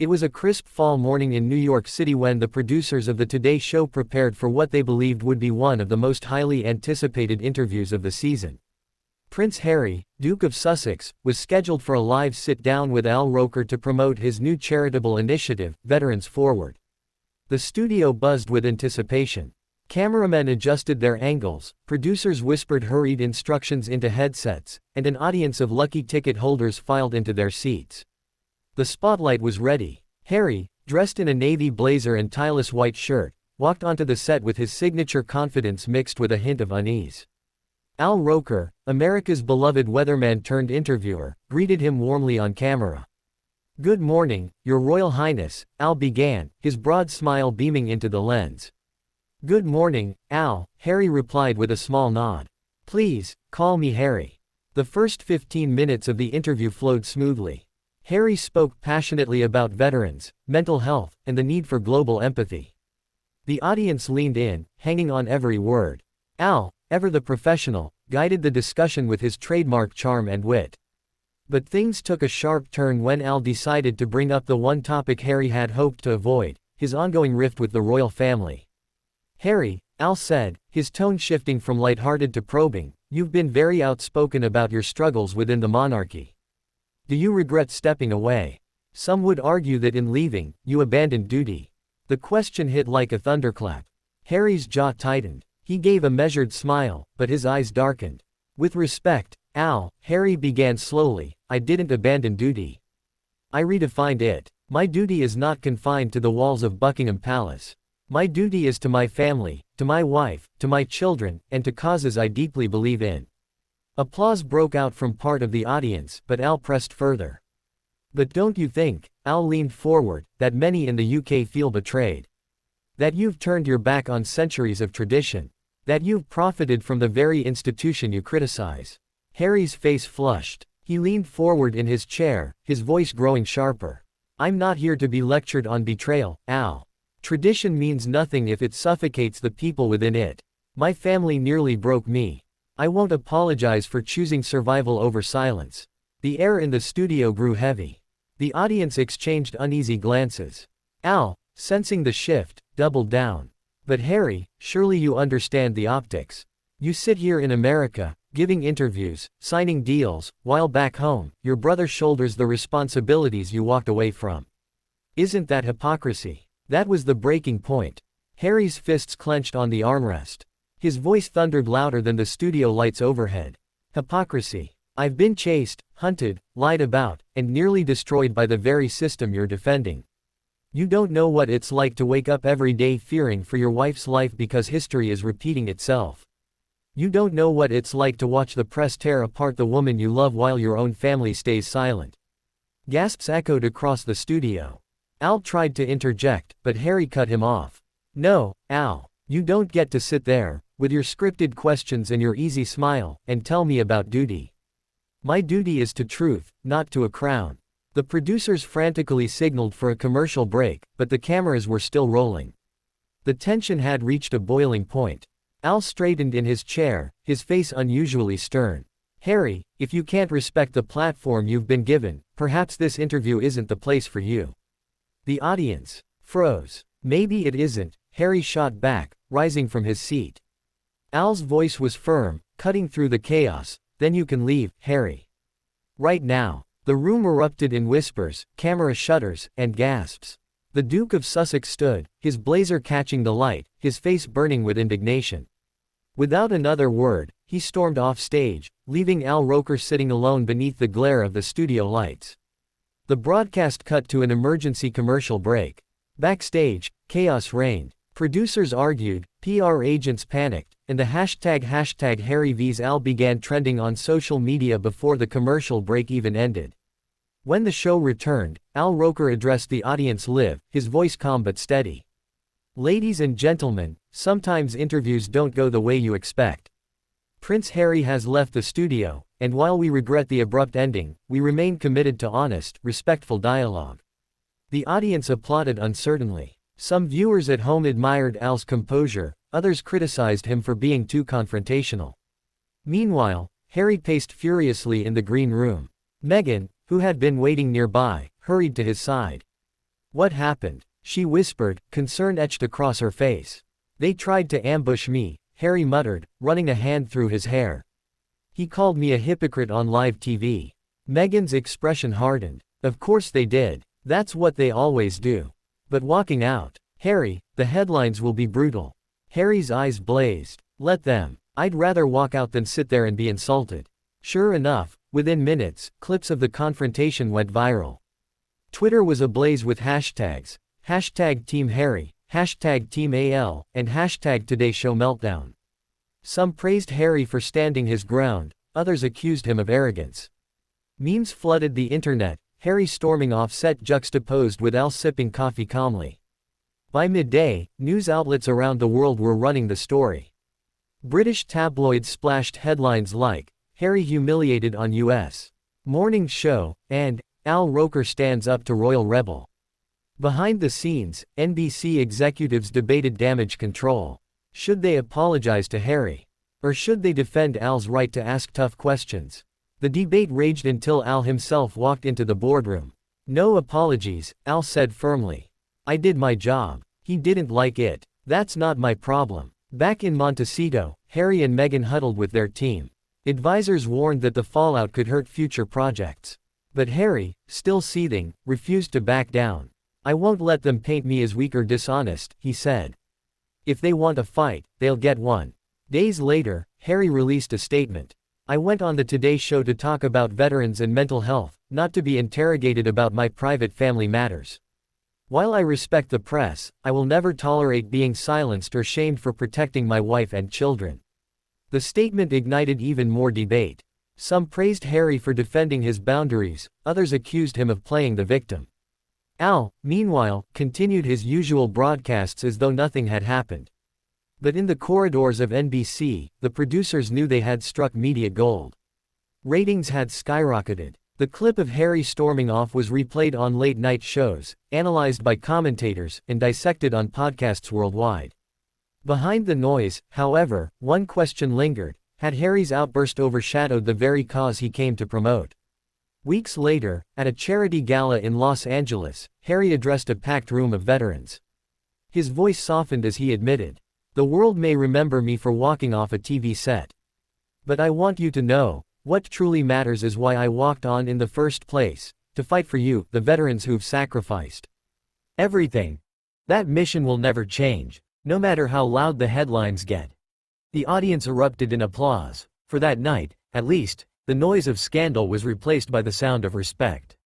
It was a crisp fall morning in New York City when the producers of the Today Show prepared for what they believed would be one of the most highly anticipated interviews of the season. Prince Harry, Duke of Sussex, was scheduled for a live sit-down with Al Roker to promote his new charitable initiative, Veterans Forward. The studio buzzed with anticipation. Cameramen adjusted their angles, producers whispered hurried instructions into headsets, and an audience of lucky ticket holders filed into their seats. The spotlight was ready. Harry, dressed in a navy blazer and tie-less white shirt, walked onto the set with his signature confidence mixed with a hint of unease. Al Roker, America's beloved weatherman turned interviewer, greeted him warmly on camera. "Good morning, Your Royal Highness," Al began, his broad smile beaming into the lens. "Good morning, Al," Harry replied with a small nod. "Please, call me Harry." The first 15 minutes of the interview flowed smoothly. Harry spoke passionately about veterans, mental health, and the need for global empathy. The audience leaned in, hanging on every word. Al, ever the professional, guided the discussion with his trademark charm and wit. But things took a sharp turn when Al decided to bring up the one topic Harry had hoped to avoid, his ongoing rift with the royal family. "Harry," Al said, his tone shifting from lighthearted to probing, "you've been very outspoken about your struggles within the monarchy. Do you regret stepping away? Some would argue that in leaving, you abandoned duty." The question hit like a thunderclap. Harry's jaw tightened. He gave a measured smile, but his eyes darkened. "With respect, Al," Harry began slowly, "I didn't abandon duty. I redefined it. My duty is not confined to the walls of Buckingham Palace. My duty is to my family, to my wife, to my children, and to causes I deeply believe in." Applause broke out from part of the audience, but Al pressed further. "But don't you think," Al leaned forward, "that many in the UK feel betrayed? That you've turned your back on centuries of tradition? That you've profited from the very institution you criticize?" Harry's face flushed. He leaned forward in his chair, his voice growing sharper. "I'm not here to be lectured on betrayal, Al. Tradition means nothing if it suffocates the people within it. My family nearly broke me. I won't apologize for choosing survival over silence." The air in the studio grew heavy. The audience exchanged uneasy glances. Al, sensing the shift, doubled down. "But Harry, surely you understand the optics. You sit here in America, giving interviews, signing deals, while back home, your brother shoulders the responsibilities you walked away from. Isn't that hypocrisy?" That was the breaking point. Harry's fists clenched on the armrest. His voice thundered louder than the studio lights overhead. "Hypocrisy. I've been chased, hunted, lied about, and nearly destroyed by the very system you're defending. You don't know what it's like to wake up every day fearing for your wife's life because history is repeating itself. You don't know what it's like to watch the press tear apart the woman you love while your own family stays silent." Gasps echoed across the studio. Al tried to interject, but Harry cut him off. "No, Al, you don't get to sit there, with your scripted questions and your easy smile, and tell me about duty. My duty is to truth, not to a crown." The producers frantically signaled for a commercial break, but the cameras were still rolling. The tension had reached a boiling point. Al straightened in his chair, his face unusually stern. "Harry, if you can't respect the platform you've been given, perhaps this interview isn't the place for you." The audience froze. "Maybe it isn't," Harry shot back, rising from his seat. Al's voice was firm, cutting through the chaos. "Then you can leave, Harry. Right now." The room erupted in whispers, camera shutters, and gasps. The Duke of Sussex stood, his blazer catching the light, his face burning with indignation. Without another word, he stormed off stage, leaving Al Roker sitting alone beneath the glare of the studio lights. The broadcast cut to an emergency commercial break. Backstage, chaos reigned. Producers argued, PR agents panicked, and the hashtag #HarryVsAl began trending on social media before the commercial break even ended. When the show returned, Al Roker addressed the audience live, his voice calm but steady. "Ladies and gentlemen, sometimes interviews don't go the way you expect. Prince Harry has left the studio, and while we regret the abrupt ending, we remain committed to honest, respectful dialogue." The audience applauded uncertainly. Some viewers at home admired Al's composure, others criticized him for being too confrontational. Meanwhile, Harry paced furiously in the green room. Meghan, who had been waiting nearby, hurried to his side. What happened? She whispered, concern etched across her face. They tried to ambush me, Harry muttered, running a hand through his hair. He called me a hypocrite on live TV. Meghan's expression hardened. Of course they did. That's what they always do. But walking out, Harry, the headlines will be brutal. Harry's eyes blazed. Let them. I'd rather walk out than sit there and be insulted. Sure enough, within minutes, clips of the confrontation went viral. Twitter was ablaze with hashtags. Hashtag Team Harry, hashtag Team AL, and hashtag Today Show Meltdown. Some praised Harry for standing his ground, others accused him of arrogance. Memes flooded the internet, Harry storming off set juxtaposed with Al sipping coffee calmly. By midday, news outlets around the world were running the story. British tabloids splashed headlines like, Harry humiliated on US morning show, and, Al Roker stands up to royal rebel. Behind the scenes, NBC executives debated damage control. Should they apologize to Harry? Or should they defend Al's right to ask tough questions? The debate raged until Al himself walked into the boardroom. No apologies, Al said firmly. I did my job. He didn't like it. That's not my problem. Back in Montecito, Harry and Meghan huddled with their team. Advisors warned that the fallout could hurt future projects. But Harry, still seething, refused to back down. I won't let them paint me as weak or dishonest, he said. If they want a fight, they'll get one. Days later, Harry released a statement. I went on the Today Show to talk about veterans and mental health, not to be interrogated about my private family matters. While I respect the press, I will never tolerate being silenced or shamed for protecting my wife and children. The statement ignited even more debate. Some praised Harry for defending his boundaries, others accused him of playing the victim. Al, meanwhile, continued his usual broadcasts as though nothing had happened. But in the corridors of NBC, the producers knew they had struck media gold. Ratings had skyrocketed. The clip of Harry storming off was replayed on late-night shows, analyzed by commentators, and dissected on podcasts worldwide. Behind the noise, however, one question lingered: had Harry's outburst overshadowed the very cause he came to promote? Weeks later, at a charity gala in Los Angeles, Harry addressed a packed room of veterans. His voice softened as he admitted, "The world may remember me for walking off a TV set. But I want you to know, what truly matters is why I walked on in the first place, to fight for you, the veterans who've sacrificed everything. That mission will never change, no matter how loud the headlines get." The audience erupted in applause. For that night, at least, the noise of scandal was replaced by the sound of respect.